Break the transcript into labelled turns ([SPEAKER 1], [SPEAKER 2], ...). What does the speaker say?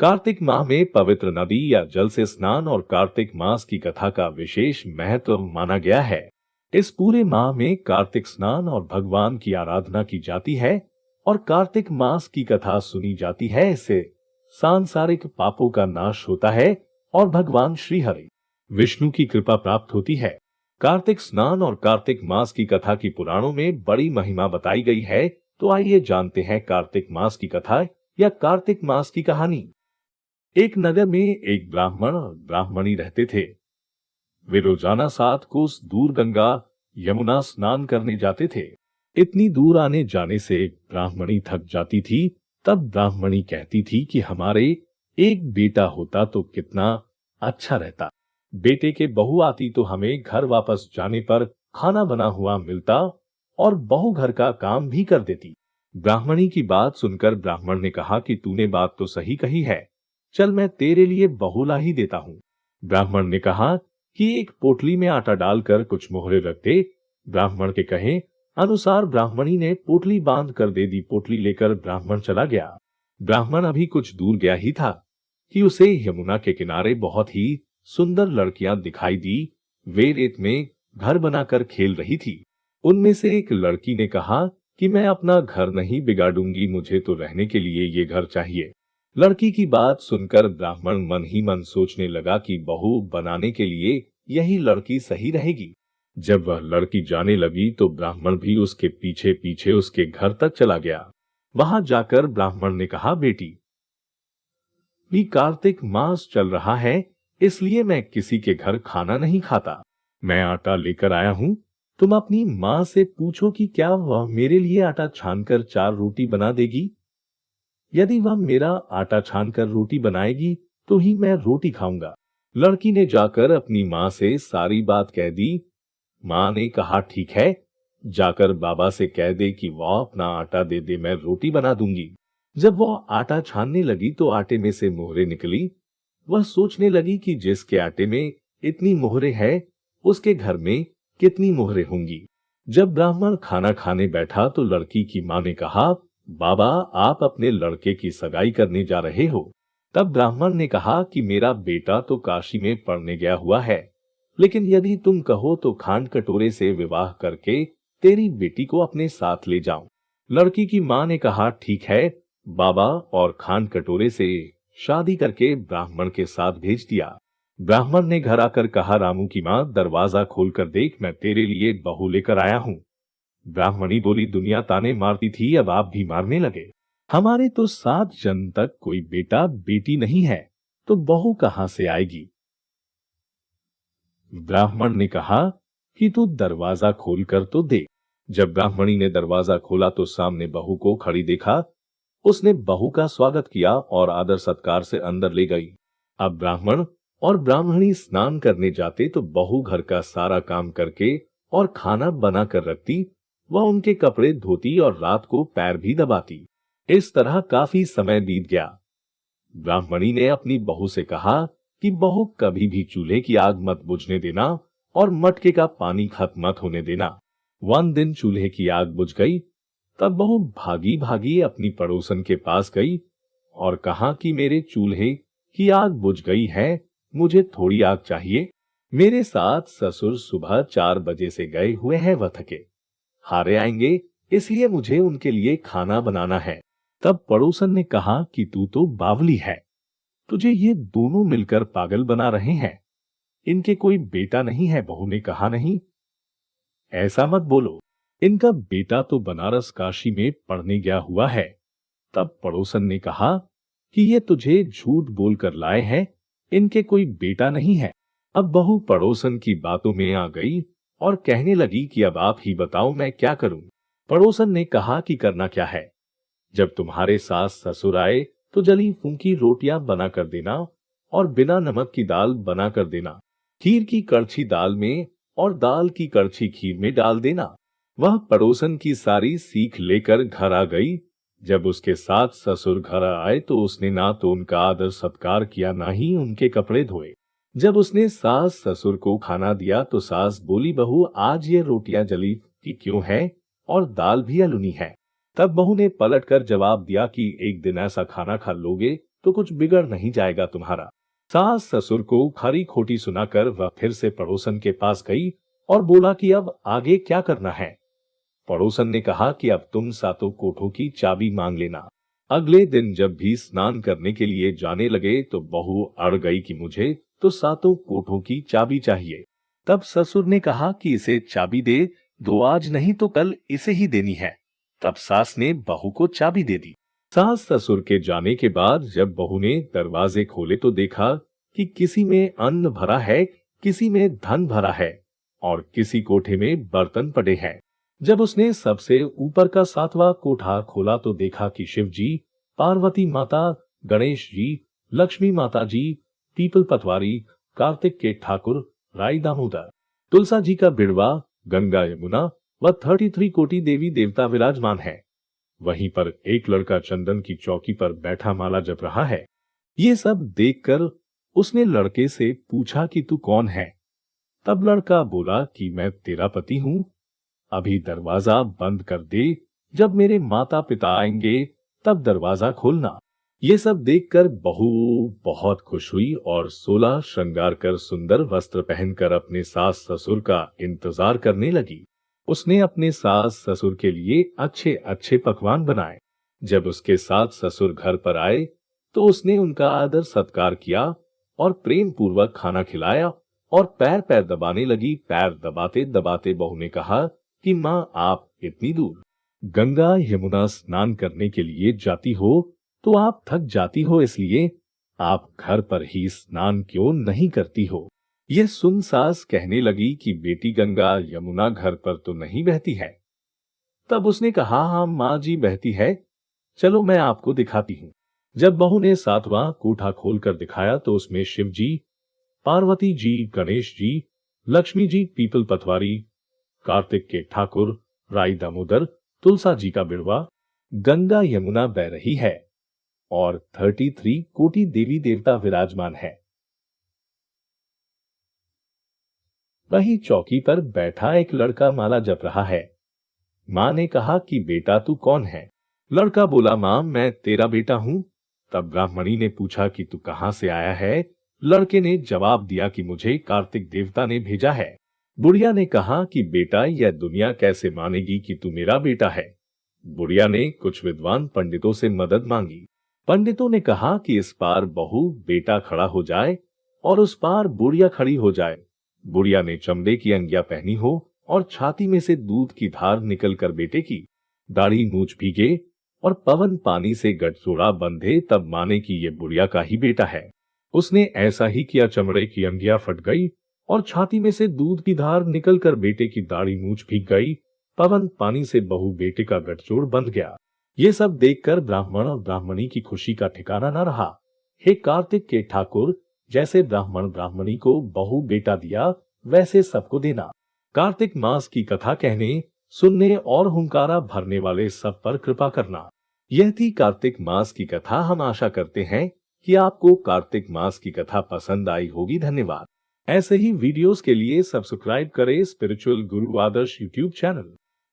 [SPEAKER 1] कार्तिक माह में पवित्र नदी या जल से स्नान और कार्तिक मास की कथा का विशेष महत्व माना गया है। इस पूरे माह में कार्तिक स्नान और भगवान की आराधना की जाती है और कार्तिक मास की कथा सुनी जाती है। इससे सांसारिक पापों का नाश होता है और भगवान श्री हरि विष्णु की कृपा प्राप्त होती है। कार्तिक स्नान और कार्तिक मास की कथा की पुराणों में बड़ी महिमा बताई गई है। तो आइए जानते हैं कार्तिक मास की कथा या कार्तिक मास की कहानी। एक नगर में एक ब्राह्मण और ब्राह्मणी रहते थे। वे रोजाना 7 कोस दूर गंगा यमुना स्नान करने जाते थे। इतनी दूर आने जाने से ब्राह्मणी थक जाती थी। तब ब्राह्मणी कहती थी कि हमारे एक बेटा होता तो कितना अच्छा रहता। बेटे के बहू आती तो हमें घर वापस जाने पर खाना बना हुआ मिलता और बहू घर का काम भी कर देती। ब्राह्मणी की बात सुनकर ब्राह्मण ने कहा कि तूने बात तो सही कही है, चल मैं तेरे लिए बहू ला ही देता हूँ। ब्राह्मण ने कहा कि एक पोटली में आटा डालकर कुछ मोहरे रख दे। ब्राह्मण के कहे अनुसार ब्राह्मणी ने पोटली बांध कर दे दी। पोटली लेकर ब्राह्मण चला गया। ब्राह्मण अभी कुछ दूर गया ही था कि उसे यमुना के किनारे बहुत ही सुंदर लड़कियां दिखाई दी। वे रेत में घर बनाकर खेल रही थी। उनमें से एक लड़की ने कहा कि मैं अपना घर नहीं बिगाड़ूंगी, मुझे तो रहने के लिए ये घर चाहिए। लड़की की बात सुनकर ब्राह्मण मन ही मन सोचने लगा कि बहू बनाने के लिए यही लड़की सही रहेगी। जब वह लड़की जाने लगी तो ब्राह्मण भी उसके पीछे पीछे उसके घर तक चला गया। वहां जाकर ब्राह्मण ने कहा, बेटी, भी कार्तिक मास चल रहा है, इसलिए मैं किसी के घर खाना नहीं खाता। मैं आटा लेकर आया हूँ। तुम अपनी माँ से पूछो कि क्या वह मेरे लिए आटा छानकर 4 रोटी बना देगी। यदि वह मेरा आटा छानकर रोटी बनाएगी तो ही मैं रोटी खाऊंगा। लड़की ने जाकर अपनी माँ से सारी बात कह दी। माँ ने कहा, ठीक है, जाकर बाबा से कह दे कि वह अपना आटा दे दे, मैं रोटी बना दूंगी। जब वह आटा छानने लगी तो आटे में से मोहरे निकली। वह सोचने लगी कि जिसके आटे में इतनी मोहरे है उसके घर में कितनी मोहरे होंगी। जब ब्राह्मण खाना खाने बैठा तो लड़की की माँ ने कहा, बाबा, आप अपने लड़के की सगाई करने जा रहे हो। तब ब्राह्मण ने कहा कि मेरा बेटा तो काशी में पढ़ने गया हुआ है, लेकिन यदि तुम कहो तो खांड कटोरे से विवाह करके तेरी बेटी को अपने साथ ले जाऊं। लड़की की माँ ने कहा, ठीक है बाबा, और खांड कटोरे से शादी करके ब्राह्मण के साथ भेज दिया। ब्राह्मण ने घर आकर कहा, रामू की माँ, दरवाजा खोलकर देख, मैं तेरे लिए बहू लेकर आया हूँ। ब्राह्मणी बोली, दुनिया ताने मारती थी, अब आप भी मारने लगे। हमारे तो 7 जन्म तक कोई बेटा बेटी नहीं है, तो बहू कहां से आएगी। ब्राह्मण ने कहा कि तू दरवाजा खोलकर तो देख। जब ब्राह्मणी ने दरवाजा खोला तो सामने बहू को खड़ी देखा। उसने बहू का स्वागत किया और आदर सत्कार से अंदर ले गई। अब ब्राह्मण और ब्राह्मणी स्नान करने जाते तो बहू घर का सारा काम करके और खाना बना कर रखती। वह उनके कपड़े धोती और रात को पैर भी दबाती। इस तरह काफी समय बीत गया। ब्राह्मणी ने अपनी बहू से कहा कि बहू, कभी भी चूल्हे की आग मत बुझने देना और मटके का पानी खत्म मत होने देना। one दिन चूल्हे की आग बुझ गई। तब बहू भागी भागी अपनी पड़ोसन के पास गई और कहा कि मेरे चूल्हे की आग बुझ गई है, मुझे थोड़ी आग चाहिए। मेरे साथ ससुर सुबह 4 बजे से गए हुए हैं, वह थके हारे आएंगे, इसलिए मुझे उनके लिए खाना बनाना है। तब पड़ोसन ने कहा कि तू तो बावली है, तुझे ये दोनों मिलकर पागल बना रहे हैं। इनके कोई बेटा नहीं है। बहू ने कहा, नहीं, ऐसा मत बोलो, इनका बेटा तो बनारस काशी में पढ़ने गया हुआ है। तब पड़ोसन ने कहा कि ये तुझे झूठ बोलकर लाए हैं, इनके कोई बेटा नहीं है। अब बहू पड़ोसन की बातों में आ गई और कहने लगी कि अब आप ही बताओ, मैं क्या करूं। पड़ोसन ने कहा कि करना क्या है, जब तुम्हारे सास ससुर आए तो जली फूंकी रोटियां बना कर देना और बिना नमक की दाल बना कर देना। खीर की कड़छी दाल में और दाल की कड़छी खीर में डाल देना। वह पड़ोसन की सारी सीख लेकर घर आ गई। जब उसके साथ ससुर घर आए तो उसने ना तो उनका आदर सत्कार किया, ना ही उनके कपड़े धोए। जब उसने सास ससुर को खाना दिया तो सास बोली, बहू, आज ये रोटियां जली की क्यों है और दाल भी अलुनी है। तब बहू ने पलटकर जवाब दिया कि एक दिन ऐसा खाना खा लोगे तो कुछ बिगड़ नहीं जाएगा तुम्हारा। सास ससुर को खरी खोटी सुनाकर वह फिर से पड़ोसन के पास गई और बोला कि अब आगे क्या करना है। पड़ोसन ने कहा कि अब तुम सातों कोठों की चाबी मांग लेना। अगले दिन जब भी स्नान करने के लिए जाने लगे तो बहू अड़ गई कि मुझे तो सातों कोठों की चाबी चाहिए। तब ससुर ने कहा कि इसे चाबी दे दो, आज नहीं तो कल इसे ही देनी है। तब सास ने बहू को चाबी दे दी। सास ससुर के जाने के बाद जब बहू ने दरवाजे खोले तो देखा कि किसी में अन्न भरा है, किसी में धन भरा है और किसी कोठे में बर्तन पड़े हैं। जब उसने सबसे ऊपर का 7वां कोठा खोला तो देखा कि शिव जी, पार्वती माता, गणेश जी, लक्ष्मी माता जी, पीपल पतवारी, कार्तिक के ठाकुर, राई दामोदर, तुलसा जी का बिड़वा, गंगा यमुना व 33 कोटि देवी देवता विराजमान है। वहीं पर एक लड़का चंदन की चौकी पर बैठा माला जप रहा है। ये सब देखकर उसने लड़के से पूछा कि तू कौन है? तब लड़का बोला कि मैं तेरा पति हूं। अभी दरवाजा बंद कर दे, जब मेरे माता पिता आएंगे तब दरवाजा खोलना। ये सब देखकर बहू बहुत खुश हुई और 16 श्रृंगार कर सुंदर वस्त्र पहनकर अपने सास ससुर का इंतजार करने लगी। उसने अपने सास ससुर के लिए अच्छे अच्छे पकवान बनाए। जब उसके सास ससुर घर पर आए तो उसने उनका आदर सत्कार किया और प्रेम पूर्वक खाना खिलाया और पैर पैर दबाने लगी। पैर दबाते दबाते बहू ने कहा कि माँ, आप इतनी दूर गंगा यमुना स्नान करने के लिए जाती हो तो आप थक जाती हो, इसलिए आप घर पर ही स्नान क्यों नहीं करती हो? यह सुन सास कहने लगी कि बेटी गंगा यमुना घर पर तो नहीं बहती है। तब उसने कहा, हाँ माँ जी बहती है, चलो मैं आपको दिखाती हूँ। जब बहू ने 7वां कोठा खोलकर दिखाया तो उसमें शिव जी, पार्वती जी, गणेश जी, लक्ष्मी जी, पीपल पतवारी, कार्तिक के ठाकुर, राई दामोदर, तुलसा जी का बिड़वा, गंगा यमुना बह रही है और 33 कोटि देवी देवता विराजमान है। वही चौकी पर बैठा एक लड़का माला जप रहा है। माँ ने कहा कि बेटा तू कौन है? लड़का बोला, माँ मैं तेरा बेटा हूँ। तब ब्राह्मणी ने पूछा कि तू कहाँ से आया है? लड़के ने जवाब दिया कि मुझे कार्तिक देवता ने भेजा है। बुढ़िया ने कहा कि बेटा यह दुनिया कैसे मानेगी कि तू मेरा बेटा है? बुढ़िया ने कुछ विद्वान पंडितों से मदद मांगी। पंडितों ने कहा कि इस पार बहू बेटा खड़ा हो जाए और उस पार बुढ़िया खड़ी हो जाए। बुढ़िया ने चमड़े की अंगिया पहनी हो और छाती में से दूध की धार निकलकर बेटे की दाढ़ी मूछ भीगे और पवन पानी से गठजोड़ा बंधे, तब माने कि ये बुढ़िया का ही बेटा है। उसने ऐसा ही किया, चमड़े की अंगिया फट गई और छाती में से दूध की धार निकलकर बेटे की दाढ़ी मूछ भीग गई। पवन पानी से बहू बेटे का गठजोड़ बंध गया। ये सब देखकर ब्राह्मण और ब्राह्मणी की खुशी का ठिकाना न रहा। हे कार्तिक के ठाकुर, जैसे ब्राह्मण ब्राह्मणी को बहू बेटा दिया वैसे सबको देना। कार्तिक मास की कथा कहने, सुनने और हुंकारा भरने वाले सब पर कृपा करना। यह थी कार्तिक मास की कथा। हम आशा करते हैं कि आपको कार्तिक मास की कथा पसंद आई होगी। धन्यवाद। ऐसे ही वीडियोस के लिए सब्सक्राइब करें स्पिरिचुअल गुरु आदर्श यूट्यूब चैनल।